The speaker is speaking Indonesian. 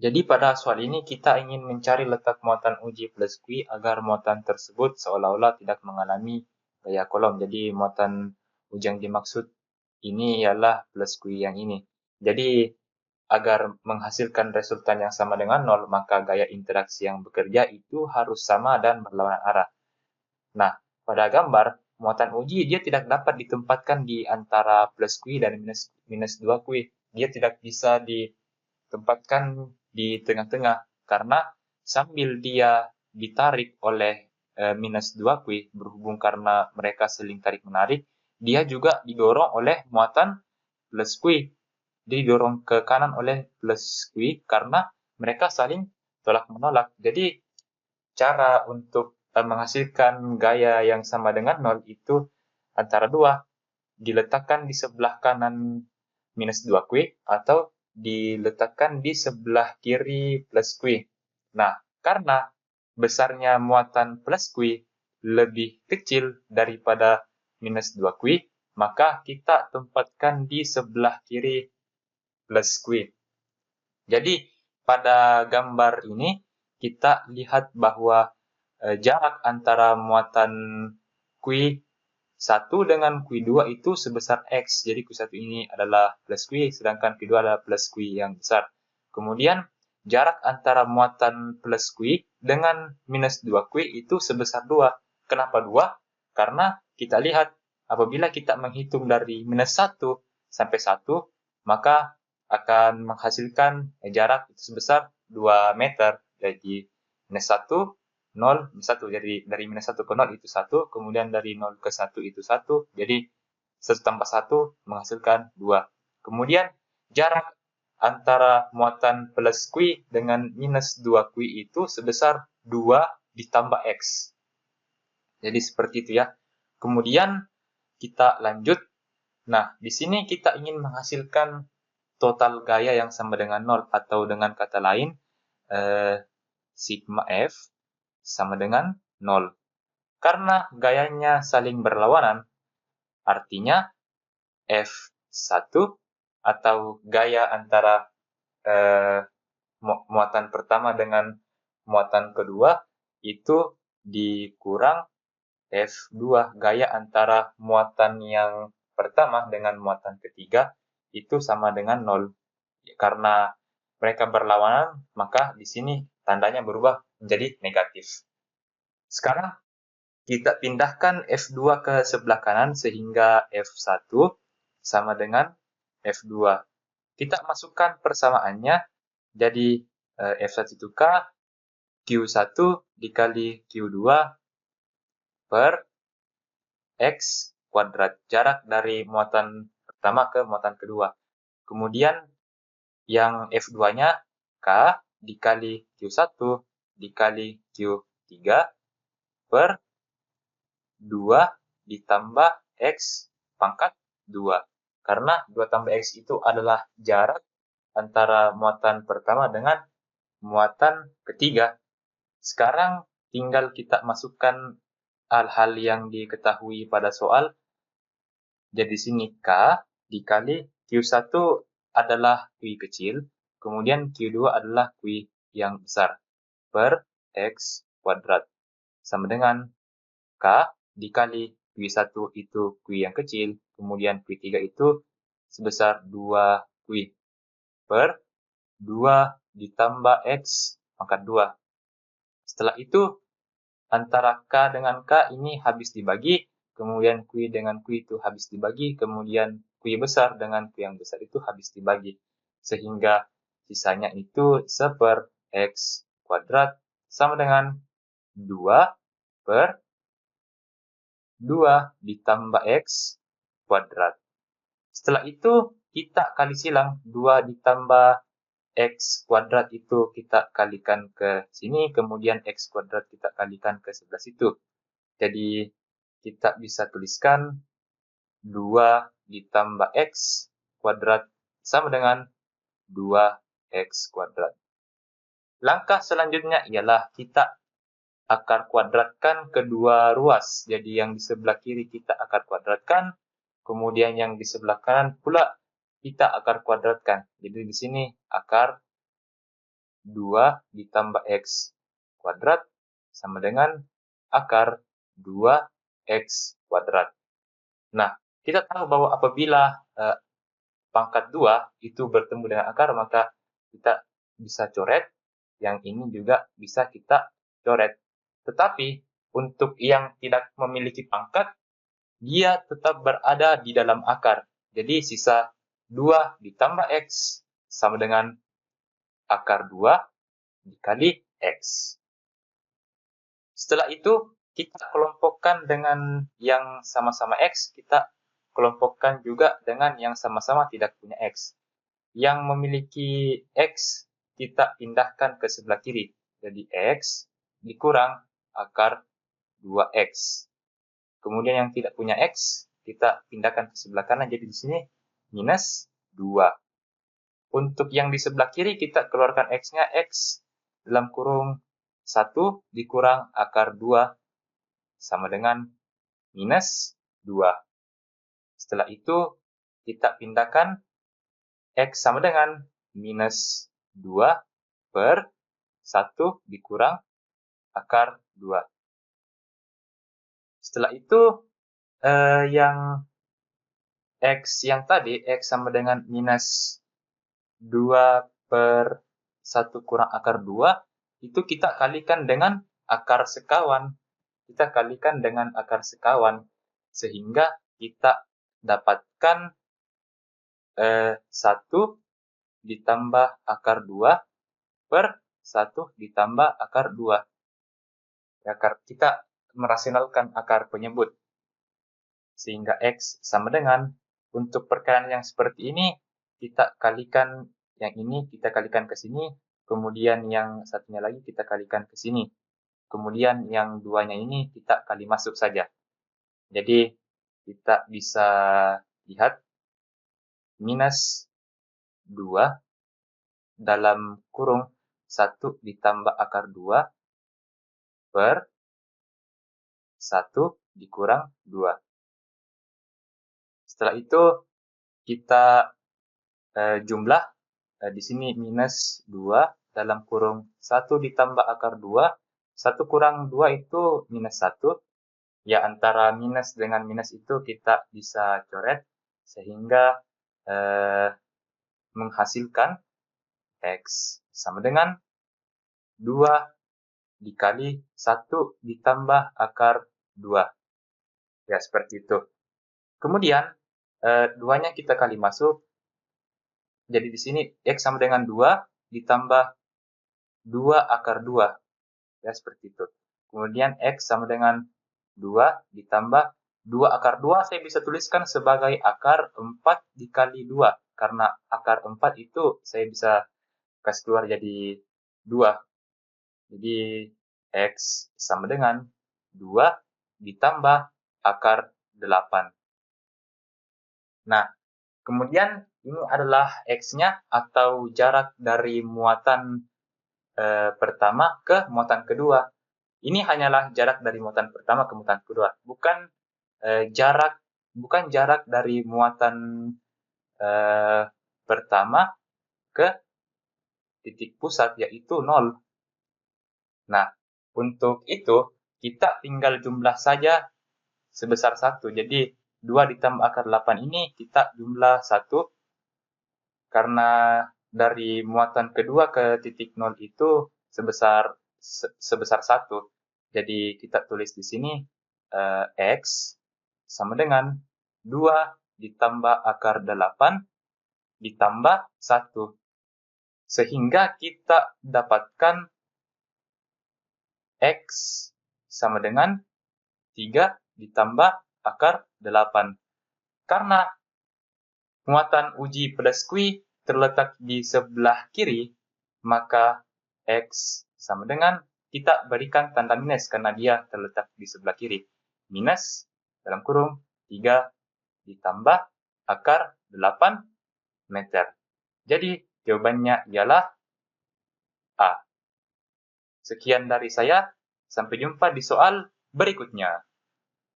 Jadi pada soal ini kita ingin mencari letak muatan uji plus Q agar muatan tersebut seolah-olah tidak mengalami gaya kolom. Jadi muatan uji yang dimaksud ini ialah plus Q yang ini. Jadi agar menghasilkan resultan yang sama dengan 0, maka gaya interaksi yang bekerja itu harus sama dan berlawanan arah. Nah, pada gambar, muatan uji dia tidak dapat ditempatkan di antara plus Q dan minus 2Q. Dia tidak bisa ditempatkan di tengah-tengah karena sambil dia ditarik oleh minus 2Q berhubung karena mereka saling tarik-menarik, dia juga didorong oleh muatan plus Q. Didorong ke kanan oleh plus Q karena mereka saling tolak-menolak. Jadi cara untuk menghasilkan gaya yang sama dengan 0 itu antara dua, diletakkan di sebelah kanan minus 2Q atau diletakkan di sebelah kiri plus Q. Nah, karena besarnya muatan plus Q lebih kecil daripada minus 2Q, maka kita tempatkan di sebelah kiri plus Q. Jadi, pada gambar ini kita lihat bahwa jarak antara muatan Q1 dengan Q2 itu sebesar X. Jadi Q1 ini adalah plus Q, sedangkan Q2 adalah plus Q yang besar. Kemudian jarak antara muatan plus Q dengan minus 2Q itu sebesar 2. Kenapa 2? Karena kita lihat apabila kita menghitung dari minus 1 sampai 1, maka akan menghasilkan jarak itu sebesar 2 meter. Jadi minus 1, 0, 1. Jadi dari minus 1 ke 0 itu 1, kemudian dari 0 ke 1 itu 1. Jadi 1 tambah 1 menghasilkan 2. Kemudian jarak antara muatan plus Q dengan minus 2Q itu sebesar 2 ditambah X. Jadi seperti itu ya. Kemudian kita lanjut. Nah, di sini kita ingin menghasilkan total gaya yang sama dengan 0 atau dengan kata lain sigma F sama dengan 0. Karena gayanya saling berlawanan, artinya F1 atau gaya antara muatan pertama dengan muatan kedua itu dikurang F2, gaya antara muatan yang pertama dengan muatan ketiga itu sama dengan 0. Karena mereka berlawanan, maka di sini tandanya berubah menjadi negatif. Sekarang kita pindahkan F2 ke sebelah kanan sehingga F1 sama dengan F2. Kita masukkan persamaannya, jadi F1 itu K, Q1 dikali Q2 per X kuadrat, jarak dari muatan pertama ke muatan kedua. Kemudian yang F2-nya K dikali Q1 dikali Q3 per 2 ditambah X pangkat 2. Karena 2 tambah X itu adalah jarak antara muatan pertama dengan muatan ketiga. Sekarang tinggal kita masukkan hal-hal yang diketahui pada soal. Jadi sini K dikali Q1 adalah Q kecil, kemudian Q2 adalah Q yang besar, per X kuadrat. Sama dengan K dikali Q1 itu Q yang kecil, kemudian Q3 itu sebesar 2Q, per 2 ditambah X pangkat 2. Setelah itu, antara K dengan K ini habis dibagi, kemudian Q dengan Q itu habis dibagi, kemudian Q besar dengan Q yang besar itu habis dibagi. Sehingga sisanya itu 1 X kuadrat sama dengan 2 per 2 ditambah X kuadrat. Setelah itu kita kali silang, 2 ditambah X kuadrat itu kita kalikan ke sini, kemudian X kuadrat kita kalikan ke sebelah situ. Jadi kita bisa tuliskan 2 ditambah X kuadrat sama dengan 2X kuadrat. Langkah selanjutnya ialah kita akar kuadratkan kedua ruas. Jadi yang di sebelah kiri kita akar kuadratkan, kemudian yang di sebelah kanan pula kita akar kuadratkan. Jadi di sini akar 2 ditambah X kuadrat sama dengan akar 2X kuadrat. Nah, kita tahu bahwa apabila pangkat 2 itu bertemu dengan akar, maka kita bisa coret. Yang ini juga bisa kita coret. Tetapi, untuk yang tidak memiliki pangkat, dia tetap berada di dalam akar. Jadi, sisa 2 ditambah X sama dengan akar 2 dikali X. Setelah itu, kita kelompokkan dengan yang sama-sama X, kita kelompokkan juga dengan yang sama-sama tidak punya X. Yang memiliki X, kita pindahkan ke sebelah kiri. Jadi X dikurang akar 2X. Kemudian yang tidak punya X, kita pindahkan ke sebelah kanan. Jadi di sini minus 2. Untuk yang di sebelah kiri, kita keluarkan X-nya. X dalam kurung 1 dikurang akar 2 sama dengan minus 2. Setelah itu, kita pindahkan X sama dengan minus 2 per 1 dikurang akar 2. Setelah itu, yang X yang tadi, X sama dengan minus 2 per 1 kurang akar 2, itu kita kalikan dengan akar sekawan. Kita kalikan dengan akar sekawan, sehingga kita dapatkan 1 ditambah akar 2 per 1 ditambah akar 2. Kita merasionalkan akar penyebut. Sehingga X sama dengan, untuk perkalian yang seperti ini, kita kalikan yang ini, kita kalikan ke sini, kemudian yang satunya lagi kita kalikan ke sini. Kemudian yang duanya ini kita kali masuk saja. Jadi, kita bisa lihat minus 2 dalam kurung 1 ditambah akar 2 per 1 dikurang 2. Setelah itu, kita jumlah. Di sini minus 2 dalam kurung 1 ditambah akar 2. 1 kurang 2 itu minus 1. Ya, antara minus dengan minus itu kita bisa coret, sehingga menghasilkan X sama dengan 2 dikali 1 ditambah akar 2. Ya, seperti itu. Kemudian, 2-nya kita kali masuk. Jadi di sini X sama dengan 2 ditambah 2 akar 2. Ya, seperti itu. Kemudian X sama dengan 2 ditambah 2 akar 2, saya bisa tuliskan sebagai akar 4 dikali 2. Karena akar 4 itu saya bisa kasih keluar jadi 2. Jadi X sama dengan 2 ditambah akar 8. Nah, kemudian ini adalah X-nya atau jarak dari muatan pertama ke muatan kedua. Ini hanyalah jarak dari muatan pertama ke muatan kedua, bukan jarak dari muatan pertama ke titik pusat, yaitu 0. Nah, untuk itu kita tinggal jumlah saja sebesar 1. Jadi 2 ditambah akar 8 ini kita jumlah 1, karena dari muatan kedua ke titik 0 itu sebesar 1. Jadi kita tulis di sini X sama dengan 2 ditambah akar 8 ditambah 1. Sehingga kita dapatkan X sama dengan 3 ditambah akar 8. Karena muatan uji pada squi terletak di sebelah kiri, maka X sama dengan, kita berikan tanda minus karena dia terletak di sebelah kiri. Minus dalam kurung 3 ditambah akar 8 meter. Jadi jawabannya ialah A. Sekian dari saya, sampai jumpa di soal berikutnya.